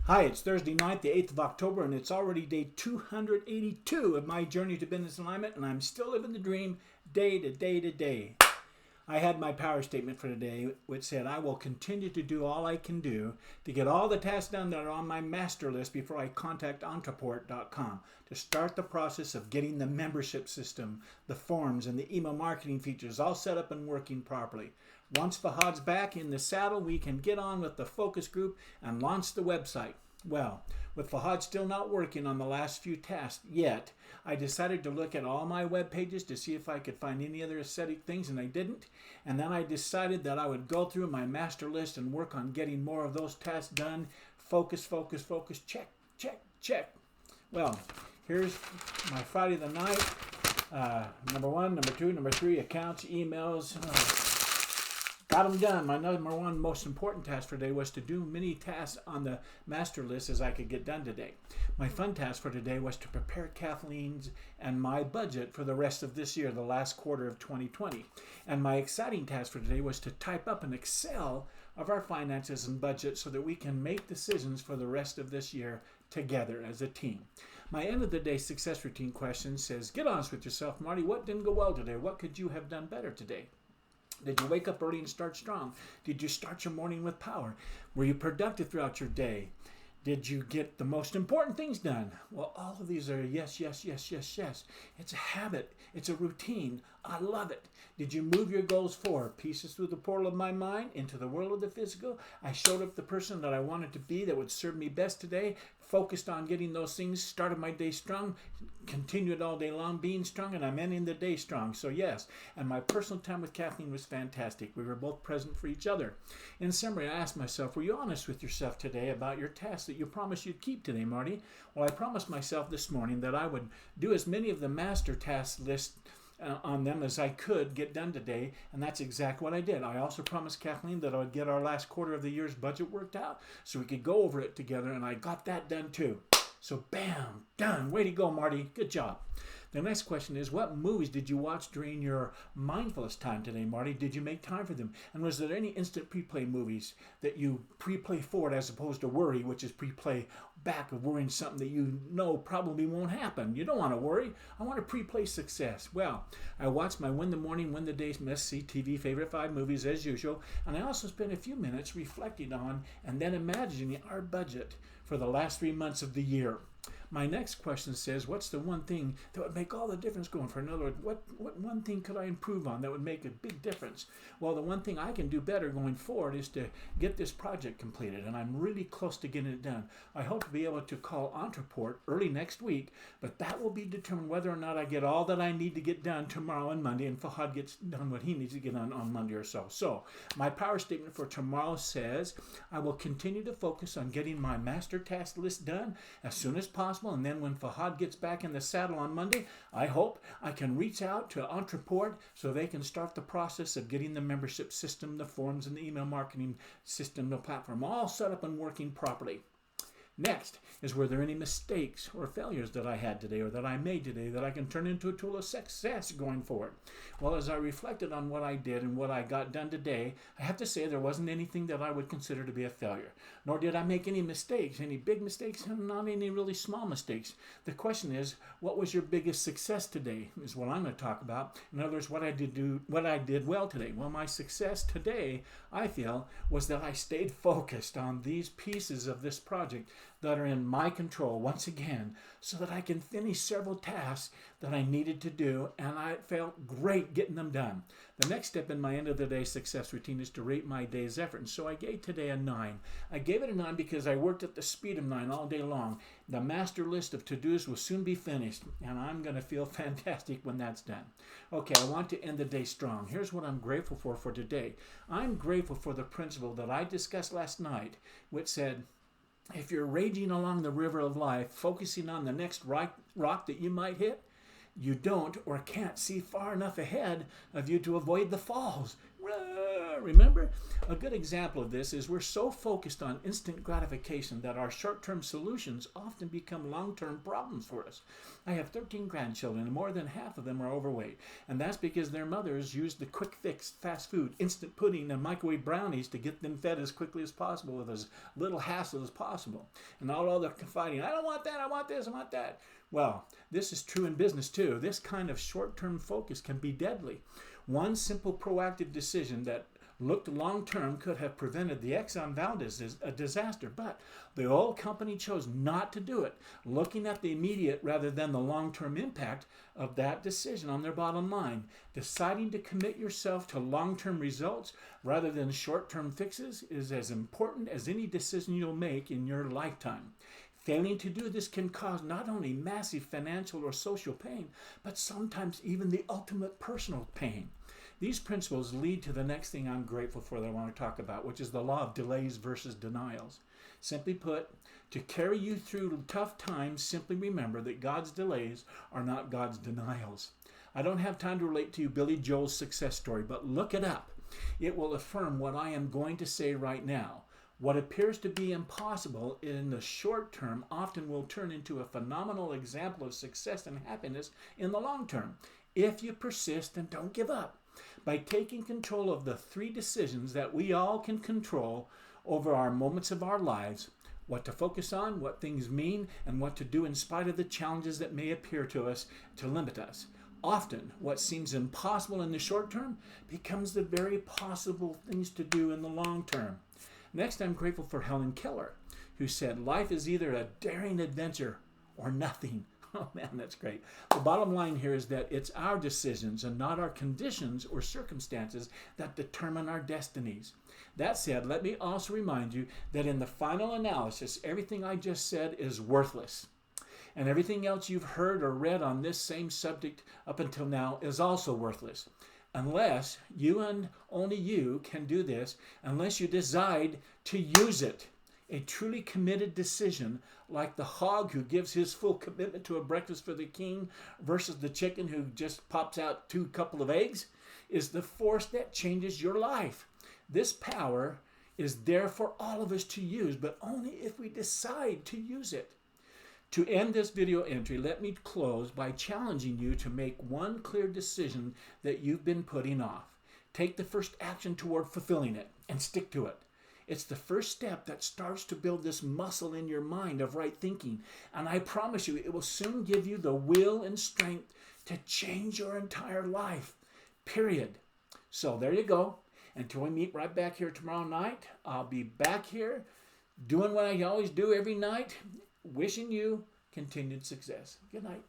Hi, it's Thursday night, the 8th of October, and it's already day 282 of my journey to business alignment, and I'm still living the dream day to day to day. I had my power statement for today, which said, I will continue to do all I can do to get all the tasks done that are on my master list before I contact Ontraport.com to start the process of getting the membership system, the forms, and the email marketing features all set up and working properly. Once Fahad's back in the saddle, we can get on with the focus group and launch the website. Well, with Fahad still not working on the last few tasks yet, I decided to look at all my web pages to see if I could find any other aesthetic things, and I didn't. And then I decided that I would go through my master list and work on getting more of those tasks done. Focus, focus, focus, check, check, check. Well, here's my Friday the night. Number 1, number 2, number 3, accounts, emails. Got them done. My number one most important task for today was to do many tasks on the master list as I could get done today. My fun task for today was to prepare Kathleen's and my budget for the rest of this year, the last quarter of 2020. And my exciting task for today was to type up an Excel of our finances and budget so that we can make decisions for the rest of this year together as a team. My end of the day success routine question says, get honest with yourself, Marty. What didn't go well today? What could you have done better today? Did you wake up early and start strong? Did you start your morning with power? Were you productive throughout your day? Did you get the most important things done? Well, all of these are yes, yes, yes, yes, yes. It's a habit. It's a routine. I love it. Did you move your goals forward? Pieces through the portal of my mind into the world of the physical. I showed up the person that I wanted to be that would serve me best today. Focused on getting those things, started my day strong, continued all day long being strong, and I'm ending the day strong. So yes, and my personal time with Kathleen was fantastic. We were both present for each other. In summary, I asked myself, were you honest with yourself today about your tasks that you promised you'd keep today, Marty? Well, I promised myself this morning that I would do as many of the master task lists on them as I could get done today, and that's exactly what I did. I also promised Kathleen that I would get our last quarter of the year's budget worked out so we could go over it together, and I got that done too. So bam, done. Way to go, Marty. Good job. The next question is, what movies did you watch during your mindfulness time today, Marty? Did you make time for them? And was there any instant pre-play movies that you pre-play forward as opposed to worry, which is pre-play back of worrying something that you know probably won't happen? You don't want to worry. I want to pre-play success. Well, I watched my Win the Morning, Win the Day Must-See TV favorite 5 movies as usual, and I also spent a few minutes reflecting on and then imagining our budget for the last 3 months of the year. My next question says, what's the one thing that would make all the difference going forward? In other words, what one thing could I improve on that would make a big difference? Well, the one thing I can do better going forward is to get this project completed, and I'm really close to getting it done. I hope to be able to call Ontraport early next week, but that will be determined whether or not I get all that I need to get done tomorrow and Monday, and Fahad gets done what he needs to get done on Monday or so. So, my power statement for tomorrow says, I will continue to focus on getting my master task list done as soon as possible, and then when Fahad gets back in the saddle on Monday, I hope I can reach out to Ontraport so they can start the process of getting the membership system, the forms, and the email marketing system, the platform all set up and working properly. Next is, were there any mistakes or failures that I had today or that I made today that I can turn into a tool of success going forward? Well, as I reflected on what I did and what I got done today, I have to say there wasn't anything that I would consider to be a failure. Nor did I make any mistakes, any big mistakes, and not any really small mistakes. The question is, what was your biggest success today is what I'm going to talk about. In other words, what I did well today. Well, my success today, I feel, was that I stayed focused on these pieces of this project that are in my control once again, so that I can finish several tasks that I needed to do, and I felt great getting them done. The next step in my end of the day success routine is to rate my day's effort, and so I gave today a 9. I gave it a 9 because I worked at the speed of 9 all day long. The master list of to-dos will soon be finished, and I'm going to feel fantastic when that's done. Okay, I want to end the day strong. Here's what I'm grateful for today. I'm grateful for the principle that I discussed last night, which said, if you're raging along the river of life, focusing on the next rock that you might hit, you don't or can't see far enough ahead of you to avoid the falls. Remember? A good example of this is we're so focused on instant gratification that our short-term solutions often become long-term problems for us. I have 13 grandchildren, and more than half of them are overweight. And that's because their mothers used the quick fix, fast food, instant pudding, and microwave brownies to get them fed as quickly as possible with as little hassle as possible. And all the fighting, I don't want that, I want this, I want that. Well, this is true in business too. This kind of short-term focus can be deadly. One simple proactive decision that looked long-term could have prevented the Exxon Valdez disaster, but the oil company chose not to do it, looking at the immediate rather than the long-term impact of that decision on their bottom line. Deciding to commit yourself to long-term results rather than short-term fixes is as important as any decision you'll make in your lifetime. Failing to do this can cause not only massive financial or social pain, but sometimes even the ultimate personal pain. These principles lead to the next thing I'm grateful for that I want to talk about, which is the law of delays versus denials. Simply put, to carry you through tough times, simply remember that God's delays are not God's denials. I don't have time to relate to you Billy Joel's success story, but look it up. It will affirm what I am going to say right now. What appears to be impossible in the short term often will turn into a phenomenal example of success and happiness in the long term, if you persist and don't give up. By taking control of the 3 decisions that we all can control over our moments of our lives, what to focus on, what things mean, and what to do in spite of the challenges that may appear to us to limit us. Often, what seems impossible in the short term becomes the very possible things to do in the long term. Next, I'm grateful for Helen Keller, who said, life is either a daring adventure or nothing. Oh man, that's great. The bottom line here is that it's our decisions and not our conditions or circumstances that determine our destinies. That said, let me also remind you that in the final analysis, everything I just said is worthless. And everything else you've heard or read on this same subject up until now is also worthless. Unless you and only you can do this, unless you decide to use it. A truly committed decision, like the hog who gives his full commitment to a breakfast for the king versus the chicken who just pops out 2 couple of eggs, is the force that changes your life. This power is there for all of us to use, but only if we decide to use it. To end this video entry, let me close by challenging you to make one clear decision that you've been putting off. Take the first action toward fulfilling it and stick to it. It's the first step that starts to build this muscle in your mind of right thinking. And I promise you, it will soon give you the will and strength to change your entire life. Period. So there you go. Until we meet right back here tomorrow night, I'll be back here doing what I always do every night, wishing you continued success. Good night.